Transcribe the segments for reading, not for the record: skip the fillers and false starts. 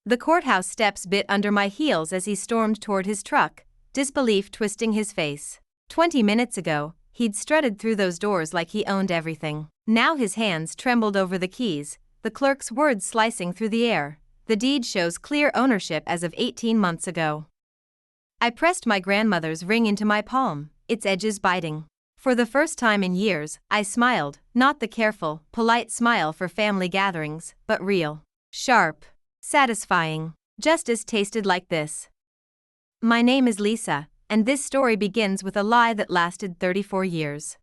The courthouse steps bit under my heels as he stormed toward his truck, disbelief twisting his face. 20 minutes ago, he'd strutted through those doors like he owned everything. Now his hands trembled over the keys, the clerk's words slicing through the air. The deed shows clear ownership as of 18 months ago. I pressed my grandmother's ring into my palm, its edges biting. For the first time in years, I smiled, not the careful, polite smile for family gatherings, but real. Sharp. Satisfying. Justice tasted like this. My name is Lisa, and this story begins with a lie that lasted 34 years.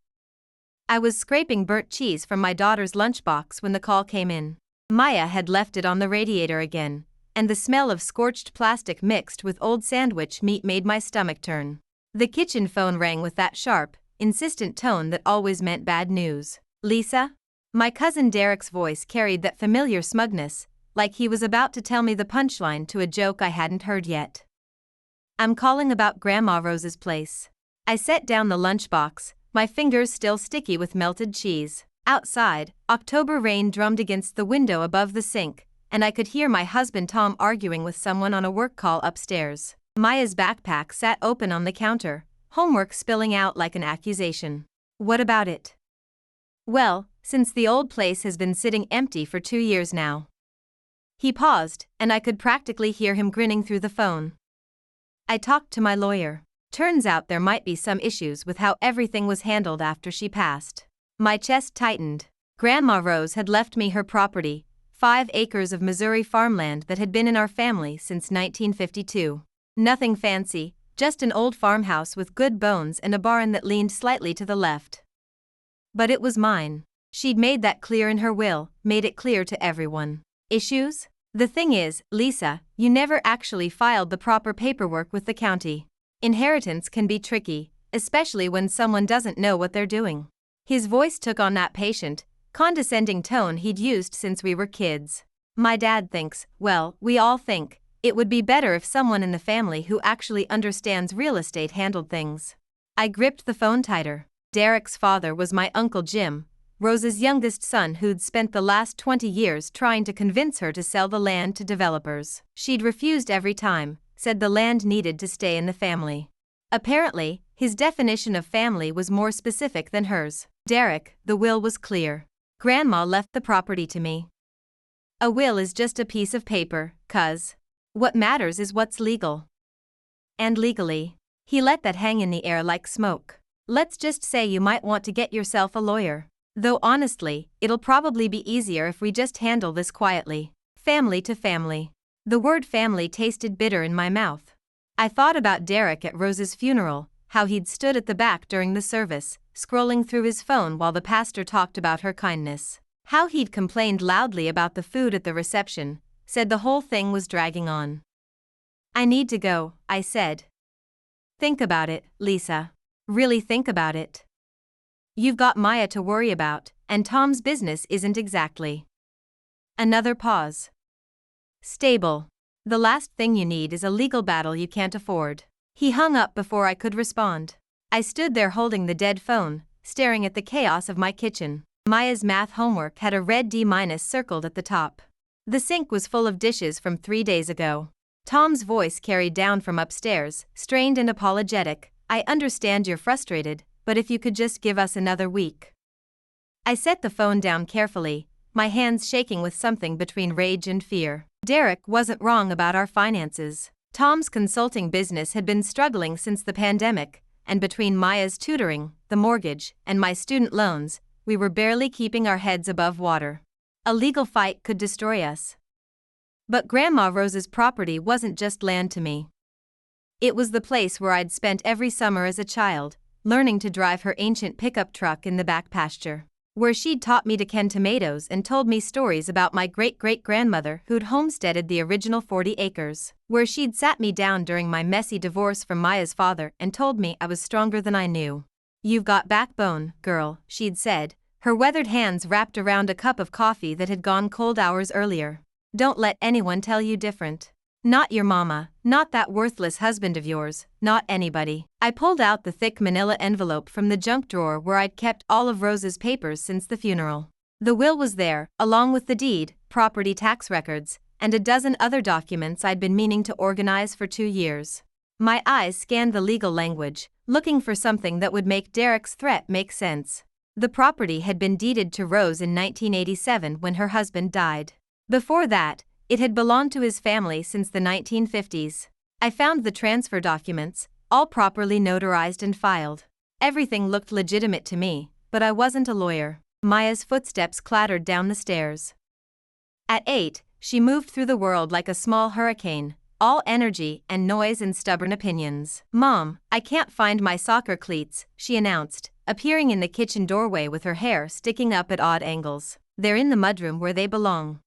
I was scraping burnt cheese from my daughter's lunchbox when the call came in. Maya had left it on the radiator again, and the smell of scorched plastic mixed with old sandwich meat made my stomach turn. The kitchen phone rang with that sharp, insistent tone that always meant bad news. Lisa? My cousin Derek's voice carried that familiar smugness, like he was about to tell me the punchline to a joke I hadn't heard yet. I'm calling about Grandma Rose's place. I set down the lunchbox, my fingers still sticky with melted cheese. Outside, October rain drummed against the window above the sink, and I could hear my husband Tom arguing with someone on a work call upstairs. Maya's backpack sat open on the counter, homework spilling out like an accusation. What about it? Well, since the old place has been sitting empty for 2 years now. He paused, and I could practically hear him grinning through the phone. I talked to my lawyer. Turns out there might be some issues with how everything was handled after she passed. My chest tightened. Grandma Rose had left me her property, 5 acres of Missouri farmland that had been in our family since 1952. Nothing fancy, just an old farmhouse with good bones and a barn that leaned slightly to the left. But it was mine. She'd made that clear in her will, made it clear to everyone. Issues? The thing is, Lisa, you never actually filed the proper paperwork with the county. Inheritance can be tricky, especially when someone doesn't know what they're doing. His voice took on that patient, condescending tone he'd used since we were kids. My dad thinks, well, we all think, it would be better if someone in the family who actually understands real estate handled things. I gripped the phone tighter. Derek's father was my Uncle Jim, Rose's youngest son who'd spent the last 20 years trying to convince her to sell the land to developers. She'd refused every time, said the land needed to stay in the family. Apparently, his definition of family was more specific than hers. Derek, the will was clear. Grandma left the property to me. A will is just a piece of paper, cuz. What matters is what's legal. And legally. He let that hang in the air like smoke. Let's just say you might want to get yourself a lawyer. Though honestly, it'll probably be easier if we just handle this quietly. Family to family. The word family tasted bitter in my mouth. I thought about Derek at Rose's funeral, how he'd stood at the back during the service, scrolling through his phone while the pastor talked about her kindness. How he'd complained loudly about the food at the reception, said the whole thing was dragging on. I need to go, I said. Think about it, Lisa. Really think about it. You've got Maya to worry about, and Tom's business isn't exactly. Another pause. Stable. The last thing you need is a legal battle you can't afford. He hung up before I could respond. I stood there holding the dead phone, staring at the chaos of my kitchen. Maya's math homework had a red D- circled at the top. The sink was full of dishes from 3 days ago. Tom's voice carried down from upstairs, strained and apologetic. I understand you're frustrated, but if you could just give us another week. I set the phone down carefully, my hands shaking with something between rage and fear. Derek wasn't wrong about our finances. Tom's consulting business had been struggling since the pandemic, and between Maya's tutoring, the mortgage, and my student loans, we were barely keeping our heads above water. A legal fight could destroy us. But Grandma Rose's property wasn't just land to me. It was the place where I'd spent every summer as a child, learning to drive her ancient pickup truck in the back pasture. Where she'd taught me to can tomatoes and told me stories about my great-great-grandmother who'd homesteaded the original 40 acres. Where she'd sat me down during my messy divorce from Maya's father and told me I was stronger than I knew. You've got backbone, girl, she'd said, her weathered hands wrapped around a cup of coffee that had gone cold hours earlier. Don't let anyone tell you different. Not your mama, not that worthless husband of yours, not anybody. I pulled out the thick manila envelope from the junk drawer where I'd kept all of Rose's papers since the funeral. The will was there, along with the deed, property tax records, and a dozen other documents I'd been meaning to organize for 2 years. My eyes scanned the legal language, looking for something that would make Derek's threat make sense. The property had been deeded to Rose in 1987 when her husband died. Before that, it had belonged to his family since the 1950s. I found the transfer documents, all properly notarized and filed. Everything looked legitimate to me, but I wasn't a lawyer. Maya's footsteps clattered down the stairs. At 8, she moved through the world like a small hurricane, all energy and noise and stubborn opinions. "Mom, I can't find my soccer cleats," she announced, appearing in the kitchen doorway with her hair sticking up at odd angles. "They're in the mudroom where they belong."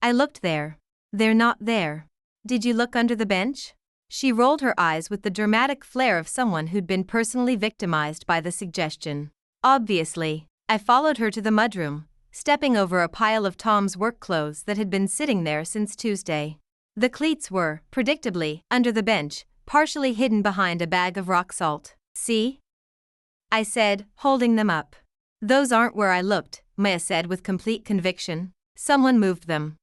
I looked there. "They're not there." "Did you look under the bench?" She rolled her eyes with the dramatic flair of someone who'd been personally victimized by the suggestion. "Obviously." I followed her to the mudroom, stepping over a pile of Tom's work clothes that had been sitting there since Tuesday. The cleats were, predictably, under the bench, partially hidden behind a bag of rock salt. "See?" I said, holding them up. "Those aren't where I looked," Maya said with complete conviction. "Someone moved them."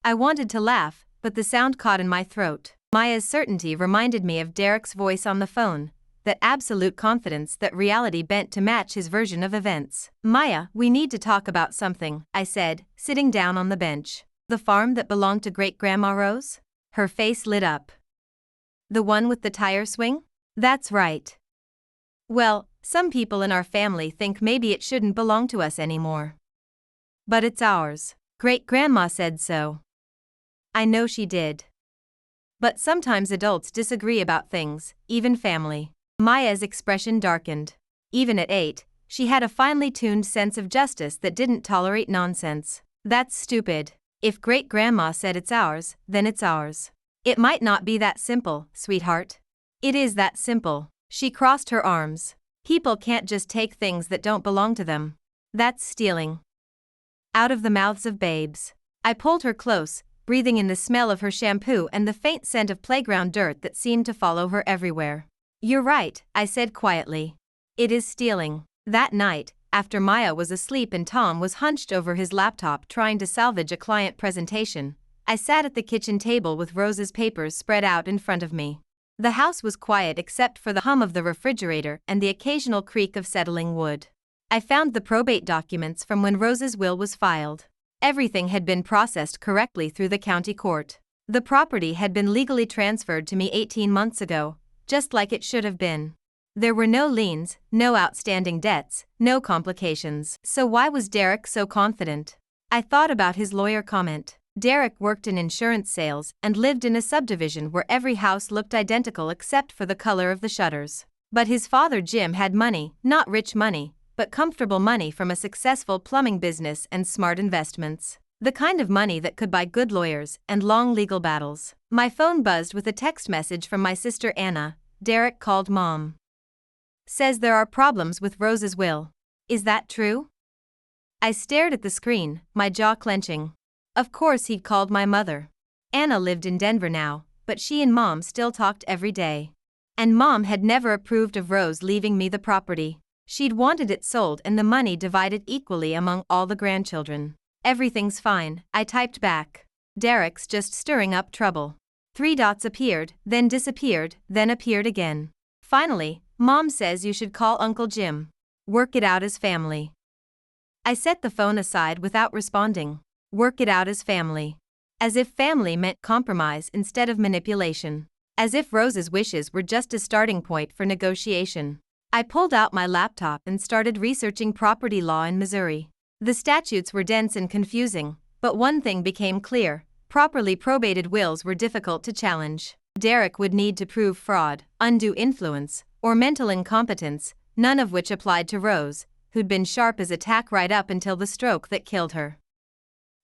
I wanted to laugh, but the sound caught in my throat. Maya's certainty reminded me of Derek's voice on the phone, that absolute confidence that reality bent to match his version of events. "Maya, we need to talk about something," I said, sitting down on the bench. "The farm that belonged to Great-Grandma Rose?" Her face lit up. "The one with the tire swing?" "That's right." "Well, some people in our family think maybe it shouldn't belong to us anymore. But it's ours. Great-Grandma said so." "I know she did. But sometimes adults disagree about things, even family." Maya's expression darkened. Even at 8, she had a finely tuned sense of justice that didn't tolerate nonsense. "That's stupid. If Great-Grandma said it's ours, then it's ours." "It might not be that simple, sweetheart." "It is that simple." She crossed her arms. "People can't just take things that don't belong to them. That's stealing." Out of the mouths of babes. I pulled her close, breathing in the smell of her shampoo and the faint scent of playground dirt that seemed to follow her everywhere. "You're right," I said quietly. "It is stealing." That night, after Maya was asleep and Tom was hunched over his laptop trying to salvage a client presentation, I sat at the kitchen table with Rose's papers spread out in front of me. The house was quiet except for the hum of the refrigerator and the occasional creak of settling wood. I found the probate documents from when Rose's will was filed. Everything had been processed correctly through the county court. The property had been legally transferred to me 18 months ago, just like it should have been. There were no liens, no outstanding debts, no complications. So why was Derek so confident? I thought about his lawyer comment. Derek worked in insurance sales and lived in a subdivision where every house looked identical except for the color of the shutters. But his father Jim had money, not rich money, but comfortable money from a successful plumbing business and smart investments. The kind of money that could buy good lawyers and long legal battles. My phone buzzed with a text message from my sister Anna. "Derek called Mom. Says there are problems with Rose's will. Is that true?" I stared at the screen, my jaw clenching. Of course he'd called my mother. Anna lived in Denver now, but she and Mom still talked every day. And Mom had never approved of Rose leaving me the property. She'd wanted it sold and the money divided equally among all the grandchildren. "Everything's fine," I typed back. "Derek's just stirring up trouble." 3 dots appeared, then disappeared, then appeared again. Finally, "Mom says you should call Uncle Jim. Work it out as family." I set the phone aside without responding. Work it out as family. As if family meant compromise instead of manipulation. As if Rose's wishes were just a starting point for negotiation. I pulled out my laptop and started researching property law in Missouri. The statutes were dense and confusing, but one thing became clear: properly probated wills were difficult to challenge. Derek would need to prove fraud, undue influence, or mental incompetence, none of which applied to Rose, who'd been sharp as a tack right up until the stroke that killed her.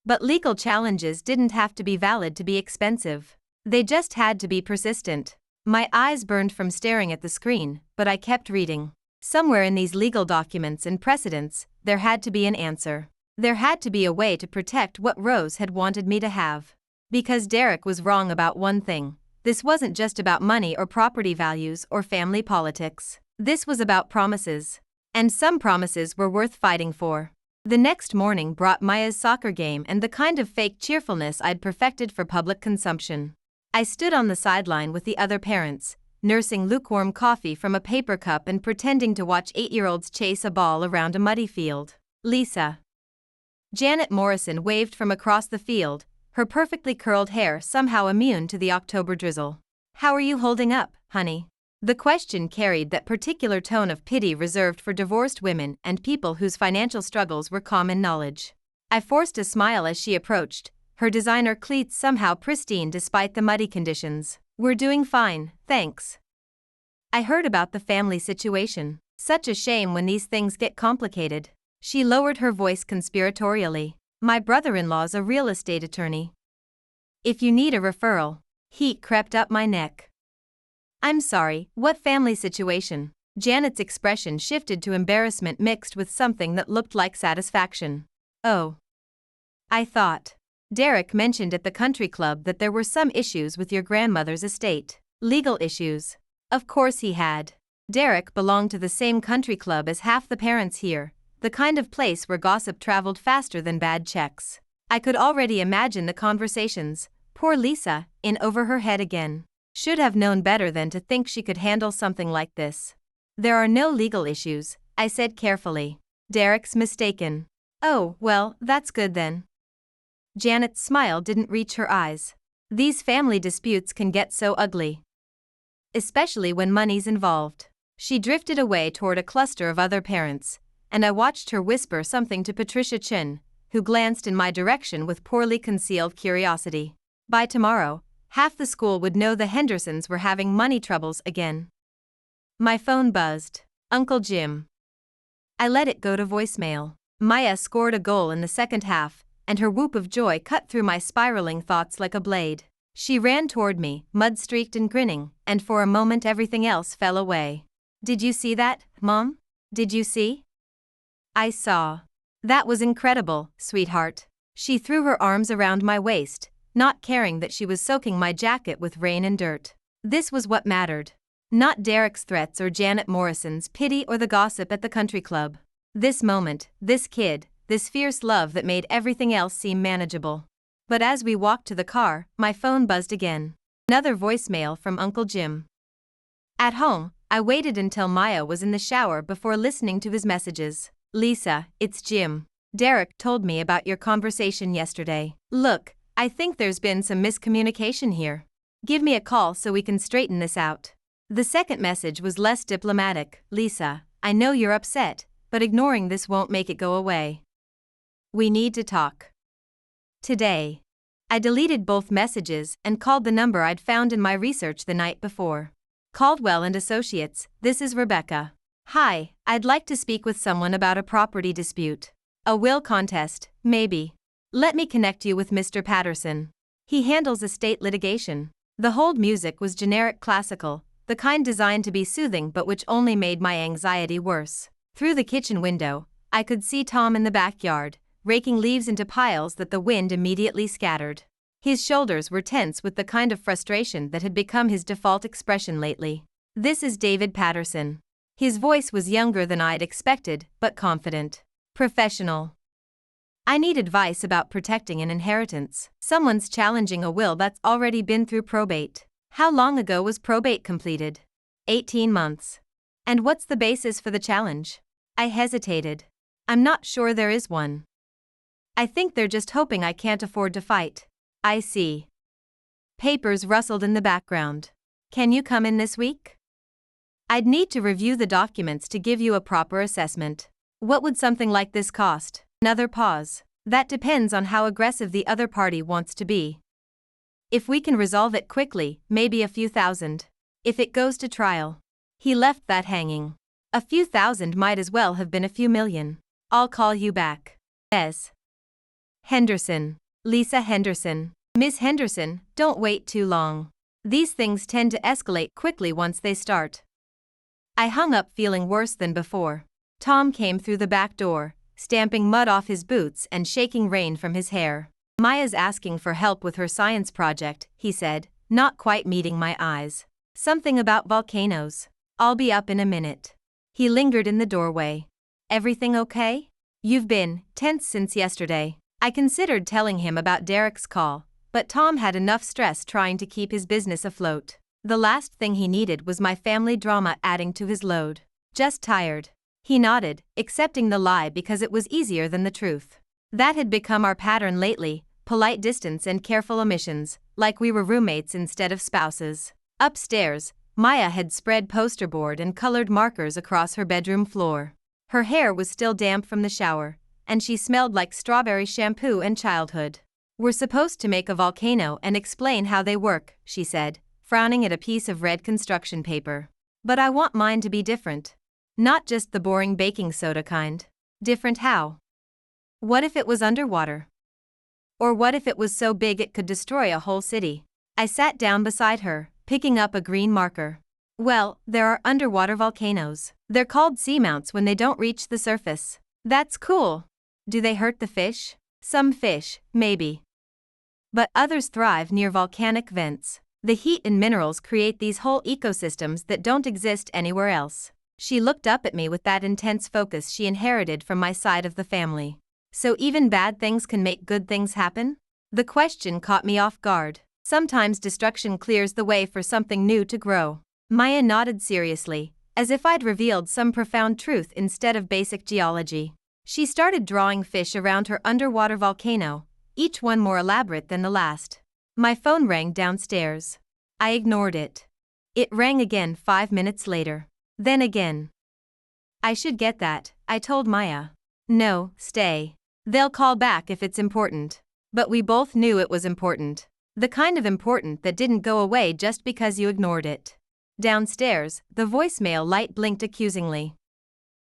But legal challenges didn't have to be valid to be expensive. They just had to be persistent. My eyes burned from staring at the screen, but I kept reading. Somewhere in these legal documents and precedents, there had to be an answer. There had to be a way to protect what Rose had wanted me to have. Because Derek was wrong about one thing. This wasn't just about money or property values or family politics. This was about promises. And some promises were worth fighting for. The next morning brought Maya's soccer game and the kind of fake cheerfulness I'd perfected for public consumption. I stood on the sideline with the other parents, nursing lukewarm coffee from a paper cup and pretending to watch 8-year-olds chase a ball around a muddy field. Lisa. Janet Morrison waved from across the field, her perfectly curled hair somehow immune to the October drizzle. "How are you holding up, honey?" The question carried that particular tone of pity reserved for divorced women and people whose financial struggles were common knowledge. I forced a smile as she approached, her designer cleats somehow pristine despite the muddy conditions. "We're doing fine, thanks. I heard about the family situation. Such a shame when these things get complicated." She lowered her voice conspiratorially. "My brother-in-law's a real estate attorney. If you need a referral." Heat crept up my neck. "I'm sorry, what family situation?" Janet's expression shifted to embarrassment mixed with something that looked like satisfaction. "Oh. I thought. Derek mentioned at the country club that there were some issues with your grandmother's estate." "Legal issues?" Of course he had. Derek belonged to the same country club as half the parents here, the kind of place where gossip traveled faster than bad checks. I could already imagine the conversations. Poor Lisa, in over her head again. Should have known better than to think she could handle something like this. "There are no legal issues," I said carefully. "Derek's mistaken." "Oh, well, that's good then." Janet's smile didn't reach her eyes. These family disputes can get so ugly. Especially when money's involved. She drifted away toward a cluster of other parents, and I watched her whisper something to Patricia Chin, who glanced in my direction with poorly concealed curiosity. By tomorrow, half the school would know the Hendersons were having money troubles again. My phone buzzed. Uncle Jim. I let it go to voicemail. Maya scored a goal in the second half, and her whoop of joy cut through my spiraling thoughts like a blade. She ran toward me, mud-streaked and grinning, and for a moment everything else fell away. "Did you see that, Mom? Did you see?" I saw. "That was incredible, sweetheart." She threw her arms around my waist, not caring that she was soaking my jacket with rain and dirt. This was what mattered. Not Derek's threats or Janet Morrison's pity or the gossip at the country club. This moment, this kid, this fierce love that made everything else seem manageable. But as we walked to the car, my phone buzzed again. Another voicemail from Uncle Jim. At home, I waited until Maya was in the shower before listening to his messages. "Lisa, it's Jim. Derek told me about your conversation yesterday. Look, I think there's been some miscommunication here. Give me a call so we can straighten this out." The second message was less diplomatic. "Lisa, I know you're upset, but ignoring this won't make it go away. We need to talk. Today." I deleted both messages and called the number I'd found in my research the night before. "Caldwell and Associates, this is Rebecca. Hi, I'd like to speak with someone about a property dispute. A will contest, maybe. Let me connect you with Mr. Patterson. He handles estate litigation." The hold music was generic classical, the kind designed to be soothing but which only made my anxiety worse. Through the kitchen window, I could see Tom in the backyard, raking leaves into piles that the wind immediately scattered. His shoulders were tense with the kind of frustration that had become his default expression lately. "This is David Patterson." His voice was younger than I'd expected, but confident. "Professional. I need advice about protecting an inheritance. Someone's challenging a will that's already been through probate." "How long ago was probate completed?" 18 months. "And what's the basis for the challenge?" I hesitated. "I'm not sure there is one. I think they're just hoping I can't afford to fight." "I see." Papers rustled in the background. "Can you come in this week?" "I'd need to review the documents to give you a proper assessment." "What would something like this cost?" Another pause. "That depends on how aggressive the other party wants to be. If we can resolve it quickly, maybe a few thousand. If it goes to trial." He left that hanging. A few thousand might as well have been a few million. "I'll call you back." S. Henderson. Lisa Henderson. "Miss Henderson, don't wait too long. These things tend to escalate quickly once they start." I hung up feeling worse than before. Tom came through the back door, stamping mud off his boots and shaking rain from his hair. "Maya's asking for help with her science project," he said, not quite meeting my eyes. "Something about volcanoes. I'll be up in a minute." He lingered in the doorway. "Everything okay?" You've been tense since yesterday. I considered telling him about Derek's call, but Tom had enough stress trying to keep his business afloat. The last thing he needed was my family drama adding to his load. Just tired. He nodded, accepting the lie because it was easier than the truth. That had become our pattern lately, polite distance and careful omissions, like we were roommates instead of spouses. Upstairs, Maya had spread poster board and colored markers across her bedroom floor. Her hair was still damp from the shower, and she smelled like strawberry shampoo and childhood. We're supposed to make a volcano and explain how they work, she said, frowning at a piece of red construction paper. But I want mine to be different. Not just the boring baking soda kind. Different how? What if it was underwater? Or what if it was so big it could destroy a whole city? I sat down beside her, picking up a green marker. Well, there are underwater volcanoes. They're called seamounts when they don't reach the surface. That's cool. Do they hurt the fish? Some fish, maybe. But others thrive near volcanic vents. The heat and minerals create these whole ecosystems that don't exist anywhere else. She looked up at me with that intense focus she inherited from my side of the family. So even bad things can make good things happen? The question caught me off guard. Sometimes destruction clears the way for something new to grow. Maya nodded seriously, as if I'd revealed some profound truth instead of basic geology. She started drawing fish around her underwater volcano, each one more elaborate than the last. My phone rang downstairs. I ignored it. It rang again 5 minutes later. Then again. I should get that, I told Maya. No, stay. They'll call back if it's important. But we both knew it was important. The kind of important that didn't go away just because you ignored it. Downstairs, the voicemail light blinked accusingly.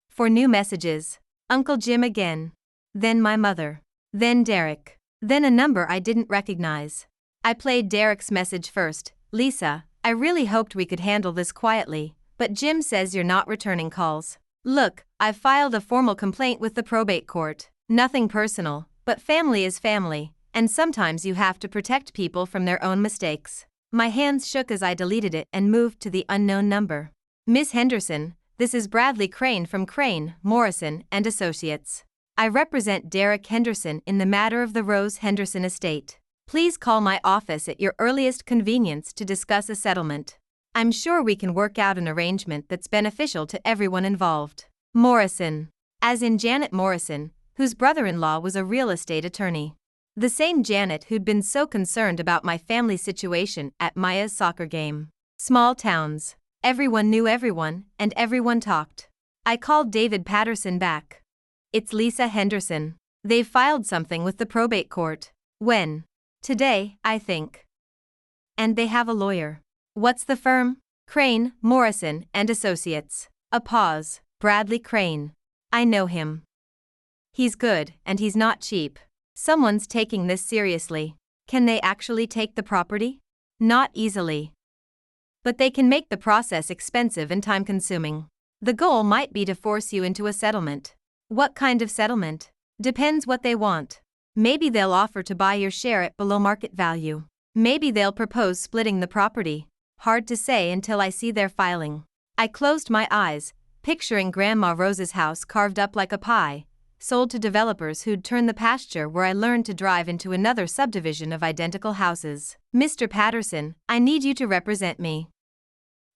For new messages. Uncle Jim again. Then my mother. Then Derek. Then a number I didn't recognize. I played Derek's message first. Lisa, I really hoped we could handle this quietly, but Jim says you're not returning calls. Look, I've filed a formal complaint with the probate court. Nothing personal, but family is family, and sometimes you have to protect people from their own mistakes. My hands shook as I deleted it and moved to the unknown number. Miss Henderson, this is Bradley Crane from Crane, Morrison and Associates. I represent Derek Henderson in the matter of the Rose Henderson estate. Please call my office at your earliest convenience to discuss a settlement. I'm sure we can work out an arrangement that's beneficial to everyone involved. Morrison. As in Janet Morrison, whose brother-in-law was a real estate attorney. The same Janet who'd been so concerned about my family situation at Maya's soccer game. Small towns. Everyone knew everyone, and everyone talked. I called David Patterson back. It's Lisa Henderson. They've filed something with the probate court. When? Today, I think. And they have a lawyer. What's the firm? Crane, Morrison and Associates. A pause. Bradley Crane. I know him. He's good, and he's not cheap. Someone's taking this seriously. Can they actually take the property? Not easily. But they can make the process expensive and time-consuming. The goal might be to force you into a settlement. What kind of settlement? Depends what they want. Maybe they'll offer to buy your share at below market value. Maybe they'll propose splitting the property. Hard to say until I see their filing. I closed my eyes, picturing Grandma Rose's house carved up like a pie, sold to developers who'd turn the pasture where I learned to drive into another subdivision of identical houses. Mr. Patterson, I need you to represent me.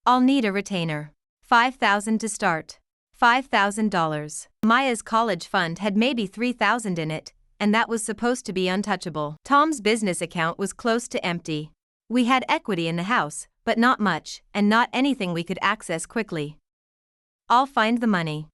I'll need a retainer. $5,000 to start. $5,000. Maya's college fund had maybe $3,000 in it, and that was supposed to be untouchable. Tom's business account was close to empty. We had equity in the house, but not much, and not anything we could access quickly. I'll find the money.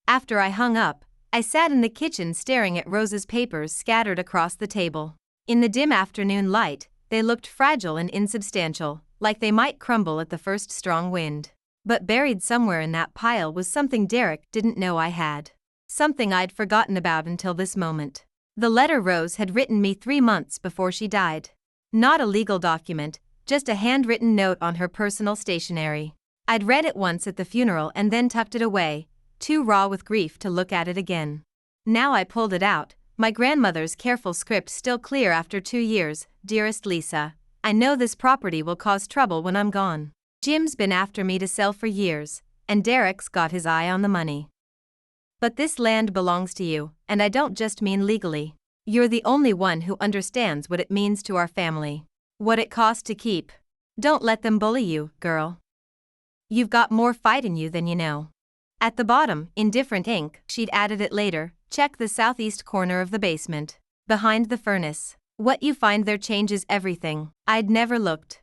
After I hung up, I sat in the kitchen staring at Rose's papers scattered across the table. In the dim afternoon light, they looked fragile and insubstantial, like they might crumble at the first strong wind. But buried somewhere in that pile was something Derek didn't know I had. Something I'd forgotten about until this moment. The letter Rose had written me 3 months before she died. Not a legal document, just a handwritten note on her personal stationery. I'd read it once at the funeral and then tucked it away, too raw with grief to look at it again. Now I pulled it out, my grandmother's careful script still clear after 2 years. Dearest Lisa, I know this property will cause trouble when I'm gone. Jim's been after me to sell for years, and Derek's got his eye on the money. But this land belongs to you, and I don't just mean legally. You're the only one who understands what it means to our family. What it costs to keep. Don't let them bully you, girl. You've got more fight in you than you know." At the bottom, in different ink, she'd added it later, "Check the southeast corner of the basement. Behind the furnace. What you find there changes everything." I'd never looked.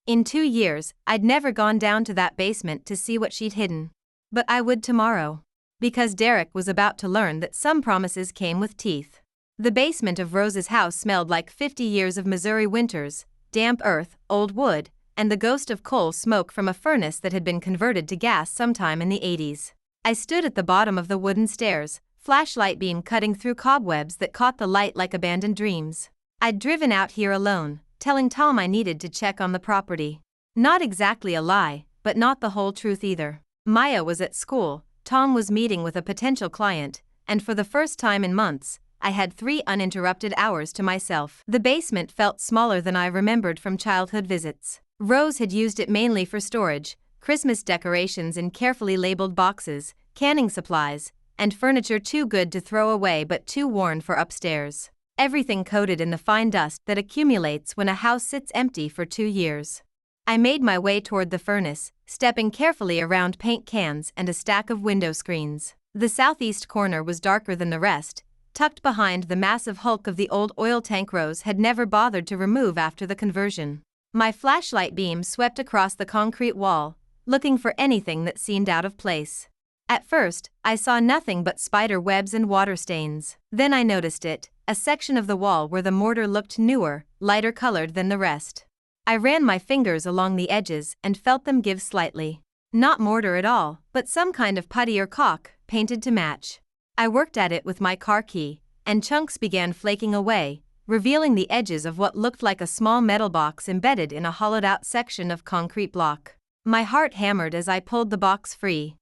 In 2 years, I'd never gone down to that basement to see what she'd hidden. But I would tomorrow. Because Derek was about to learn that some promises came with teeth. The basement of Rose's house smelled like 50 years of Missouri winters, damp earth, old wood, and the ghost of coal smoke from a furnace that had been converted to gas sometime in the 80s. I stood at the bottom of the wooden stairs, flashlight beam cutting through cobwebs that caught the light like abandoned dreams. I'd driven out here alone, telling Tom I needed to check on the property. Not exactly a lie, but not the whole truth either. Maya was at school, Tom was meeting with a potential client, and for the first time in months, I had 3 uninterrupted hours to myself. The basement felt smaller than I remembered from childhood visits. Rose had used it mainly for storage, Christmas decorations in carefully labeled boxes, canning supplies, and furniture too good to throw away but too worn for upstairs. Everything coated in the fine dust that accumulates when a house sits empty for 2 years. I made my way toward the furnace, stepping carefully around paint cans and a stack of window screens. The southeast corner was darker than the rest, tucked behind the massive hulk of the old oil tank Rose had never bothered to remove after the conversion. My flashlight beam swept across the concrete wall, looking for anything that seemed out of place. At first, I saw nothing but spider webs and water stains. Then I noticed it, a section of the wall where the mortar looked newer, lighter colored than the rest. I ran my fingers along the edges and felt them give slightly. Not mortar at all, but some kind of putty or caulk, painted to match. I worked at it with my car key, and chunks began flaking away, revealing the edges of what looked like a small metal box embedded in a hollowed-out section of concrete block. My heart hammered as I pulled the box free.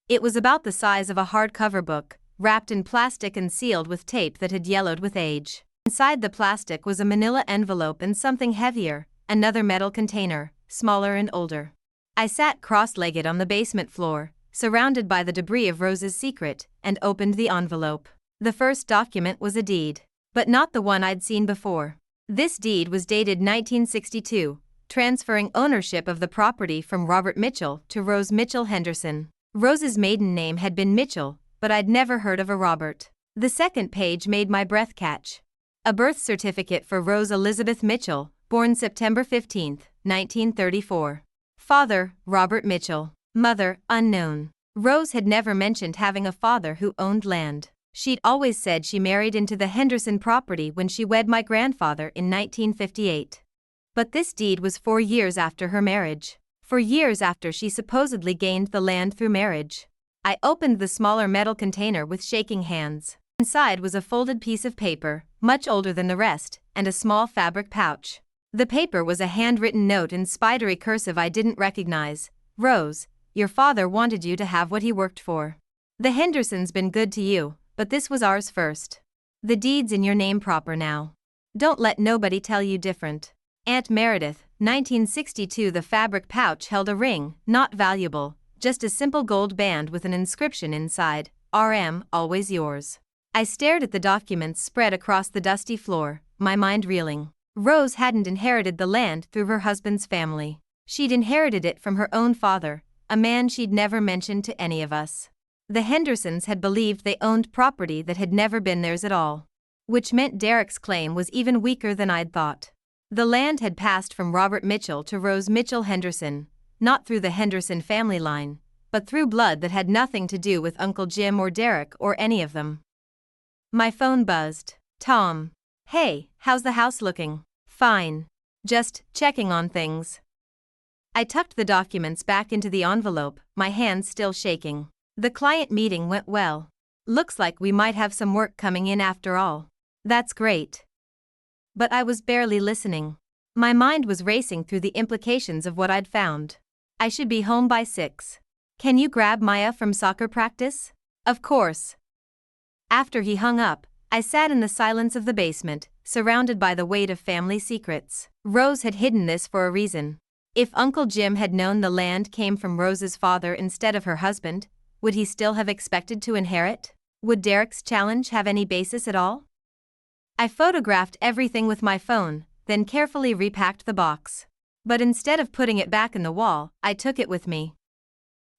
It was about the size of a hardcover book, wrapped in plastic and sealed with tape that had yellowed with age. Inside the plastic was a manila envelope and something heavier, another metal container, smaller and older. I sat cross-legged on the basement floor, surrounded by the debris of Rose's secret, and opened the envelope. The first document was a deed. But not the one I'd seen before. This deed was dated 1962, transferring ownership of the property from Robert Mitchell to Rose Mitchell Henderson. Rose's maiden name had been Mitchell, but I'd never heard of a Robert. The second page made my breath catch. A birth certificate for Rose Elizabeth Mitchell, born September 15, 1934. Father, Robert Mitchell. Mother, unknown. Rose had never mentioned having a father who owned land. She'd always said she married into the Henderson property when she wed my grandfather in 1958. But this deed was 4 years after her marriage. 4 years after she supposedly gained the land through marriage. I opened the smaller metal container with shaking hands. Inside was a folded piece of paper, much older than the rest, and a small fabric pouch. The paper was a handwritten note in spidery cursive I didn't recognize. "Rose, your father wanted you to have what he worked for. The Hendersons been good to you, but this was ours first. The deed's in your name proper now. Don't let nobody tell you different. Aunt Meredith, 1962." The fabric pouch held a ring, not valuable, just a simple gold band with an inscription inside, "RM, always yours." I stared at the documents spread across the dusty floor, my mind reeling. Rose hadn't inherited the land through her husband's family. She'd inherited it from her own father, a man she'd never mentioned to any of us. The Hendersons had believed they owned property that had never been theirs at all. Which meant Derek's claim was even weaker than I'd thought. The land had passed from Robert Mitchell to Rose Mitchell Henderson, not through the Henderson family line, but through blood that had nothing to do with Uncle Jim or Derek or any of them. My phone buzzed. "Tom. Hey, how's the house looking?" "Fine. Just checking on things." I tucked the documents back into the envelope, my hands still shaking. "The client meeting went well. Looks like we might have some work coming in after all." "That's great." But I was barely listening. My mind was racing through the implications of what I'd found. "I should be home by 6. Can you grab Maya from soccer practice?" "Of course." After he hung up, I sat in the silence of the basement, surrounded by the weight of family secrets. Rose had hidden this for a reason. If Uncle Jim had known the land came from Rose's father instead of her husband, Would he still have expected to inherit? Would Derek's challenge have any basis at all? I photographed everything with my phone, then carefully repacked the box. But instead of putting it back in the wall, I took it with me.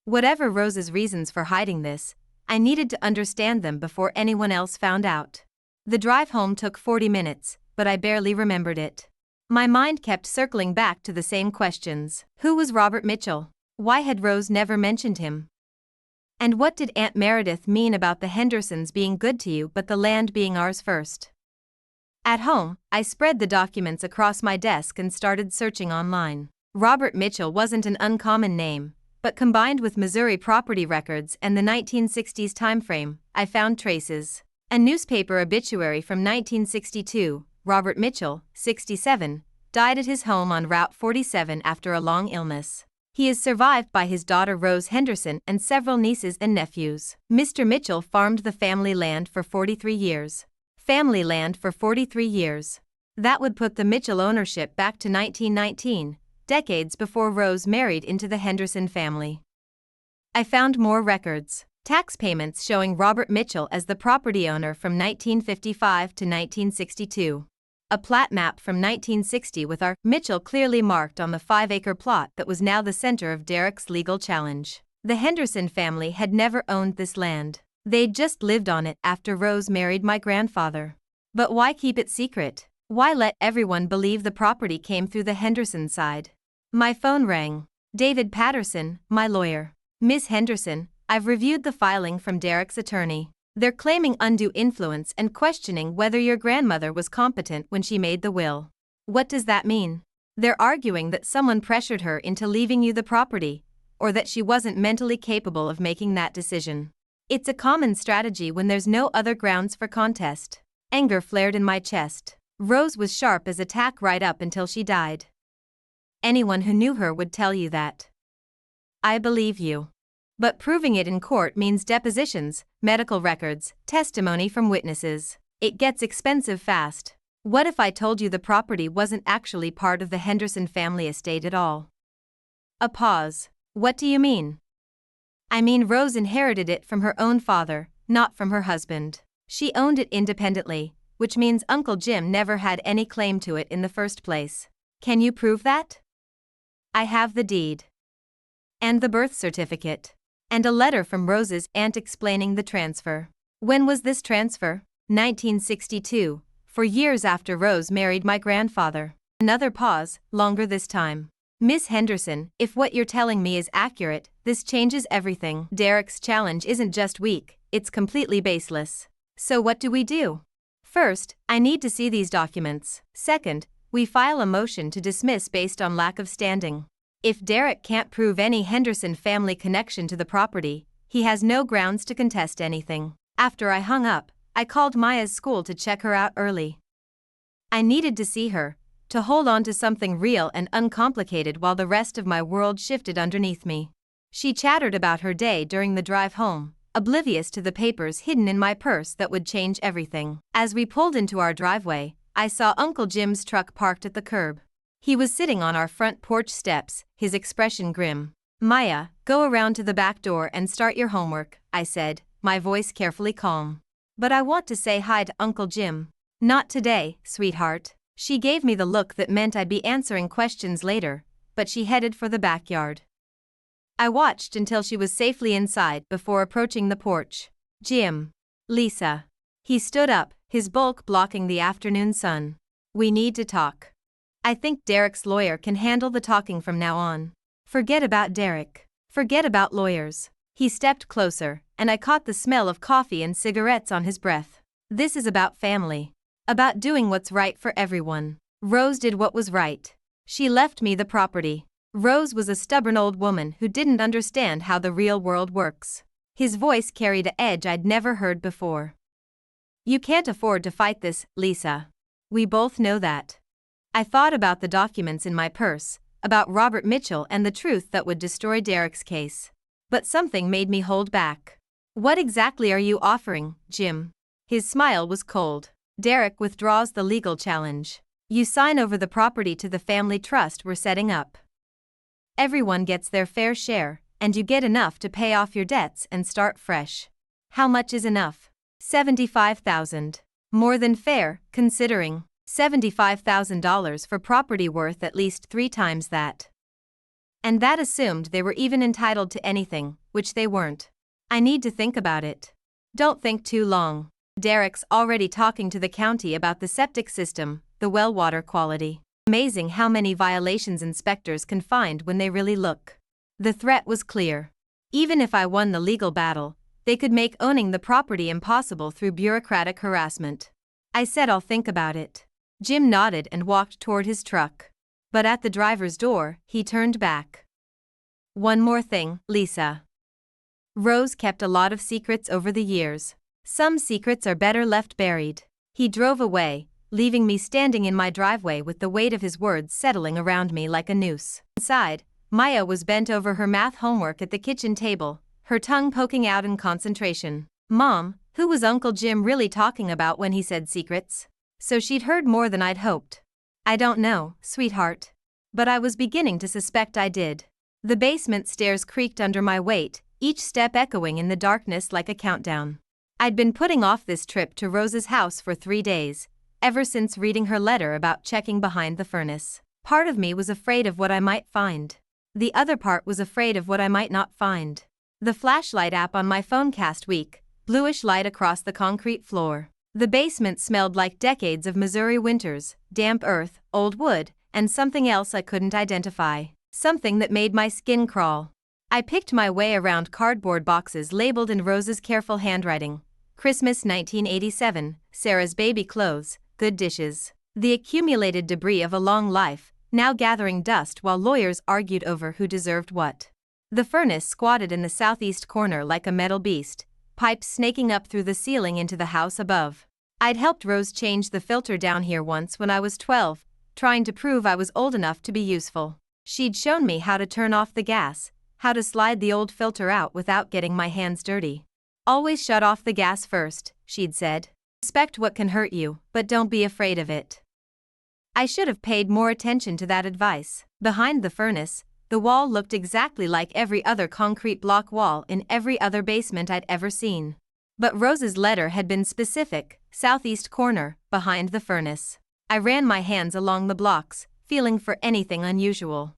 Whatever Rose's reasons for hiding this, I needed to understand them before anyone else found out. The drive home took 40 minutes, but I barely remembered it. My mind kept circling back to the same questions. Who was Robert Mitchell? Why had Rose never mentioned him? And what did Aunt Meredith mean about the Hendersons being good to you but the land being ours first? At home, I spread the documents across my desk and started searching online. Robert Mitchell wasn't an uncommon name, but combined with Missouri property records and the 1960s timeframe, I found traces. A newspaper obituary from 1962, Robert Mitchell, 67, died at his home on Route 47 after a long illness. He is survived by his daughter Rose Henderson and several nieces and nephews. Mr. Mitchell farmed the family land for 43 years. Family land for 43 years. That would put the Mitchell ownership back to 1919, decades before Rose married into the Henderson family. I found more records. Tax payments showing Robert Mitchell as the property owner from 1955 to 1962. A plat map from 1960 with our Mitchell clearly marked on the 5-acre plot that was now the center of Derek's legal challenge. The Henderson family had never owned this land. They'd just lived on it after Rose married my grandfather. But why keep it secret? Why let everyone believe the property came through the Henderson side? My phone rang. David Patterson, my lawyer. Ms. Henderson, I've reviewed the filing from Derek's attorney. They're claiming undue influence and questioning whether your grandmother was competent when she made the will. What does that mean? They're arguing that someone pressured her into leaving you the property, or that she wasn't mentally capable of making that decision. It's a common strategy when there's no other grounds for contest. Anger flared in my chest. Rose was sharp as a tack right up until she died. Anyone who knew her would tell you that. I believe you. But proving it in court means depositions, medical records, testimony from witnesses. It gets expensive fast. What if I told you the property wasn't actually part of the Henderson family estate at all? A pause. What do you mean? I mean Rose inherited it from her own father, not from her husband. She owned it independently, which means Uncle Jim never had any claim to it in the first place. Can you prove that? I have the deed. And the birth certificate. And a letter from Rose's aunt explaining the transfer. When was this transfer? 1962, 4 years after Rose married my grandfather. Another pause, longer this time. Miss Henderson, if what you're telling me is accurate, this changes everything. Derek's challenge isn't just weak, it's completely baseless. So what do we do? First, I need to see these documents. Second, we file a motion to dismiss based on lack of standing. If Derek can't prove any Henderson family connection to the property, he has no grounds to contest anything. After I hung up, I called Maya's school to check her out early. I needed to see her, to hold on to something real and uncomplicated while the rest of my world shifted underneath me. She chattered about her day during the drive home, oblivious to the papers hidden in my purse that would change everything. As we pulled into our driveway, I saw Uncle Jim's truck parked at the curb. He was sitting on our front porch steps, his expression grim. Maya, go around to the back door and start your homework, I said, my voice carefully calm. But I want to say hi to Uncle Jim. Not today, sweetheart. She gave me the look that meant I'd be answering questions later, but she headed for the backyard. I watched until she was safely inside before approaching the porch. Jim. Lisa. He stood up, his bulk blocking the afternoon sun. We need to talk. I think Derek's lawyer can handle the talking from now on. Forget about Derek. Forget about lawyers. He stepped closer, and I caught the smell of coffee and cigarettes on his breath. This is about family. About doing what's right for everyone. Rose did what was right. She left me the property. Rose was a stubborn old woman who didn't understand how the real world works. His voice carried an edge I'd never heard before. You can't afford to fight this, Lisa. We both know that. I thought about the documents in my purse, about Robert Mitchell and the truth that would destroy Derek's case. But something made me hold back. What exactly are you offering, Jim? His smile was cold. Derek withdraws the legal challenge. You sign over the property to the family trust we're setting up. Everyone gets their fair share, and you get enough to pay off your debts and start fresh. How much is enough? $75,000. More than fair, considering $75,000 for property worth at least 3 times that. And that assumed they were even entitled to anything, which they weren't. I need to think about it. Don't think too long. Derek's already talking to the county about the septic system, the well water quality. Amazing how many violations inspectors can find when they really look. The threat was clear. Even if I won the legal battle, they could make owning the property impossible through bureaucratic harassment. I said I'll think about it. Jim nodded and walked toward his truck. But at the driver's door, he turned back. One more thing, Lisa. Rose kept a lot of secrets over the years. Some secrets are better left buried. He drove away, leaving me standing in my driveway with the weight of his words settling around me like a noose. Inside, Maya was bent over her math homework at the kitchen table, her tongue poking out in concentration. Mom, who was Uncle Jim really talking about when he said secrets? So she'd heard more than I'd hoped. I don't know, sweetheart. But I was beginning to suspect I did. The basement stairs creaked under my weight, each step echoing in the darkness like a countdown. I'd been putting off this trip to Rose's house for 3 days, ever since reading her letter about checking behind the furnace. Part of me was afraid of what I might find. The other part was afraid of what I might not find. The flashlight app on my phone cast weak, bluish light across the concrete floor. The basement smelled like decades of Missouri winters, damp earth, old wood, and something else I couldn't identify. Something that made my skin crawl. I picked my way around cardboard boxes labeled in Rose's careful handwriting. Christmas 1987, Sarah's baby clothes, good dishes. The accumulated debris of a long life, now gathering dust while lawyers argued over who deserved what. The furnace squatted in the southeast corner like a metal beast, pipes snaking up through the ceiling into the house above. I'd helped Rose change the filter down here once when I was 12, trying to prove I was old enough to be useful. She'd shown me how to turn off the gas, how to slide the old filter out without getting my hands dirty. Always shut off the gas first, she'd said. Respect what can hurt you, but don't be afraid of it. I should have paid more attention to that advice. Behind the furnace, the wall looked exactly like every other concrete block wall in every other basement I'd ever seen. But Rose's letter had been specific, southeast corner, behind the furnace. I ran my hands along the blocks, feeling for anything unusual.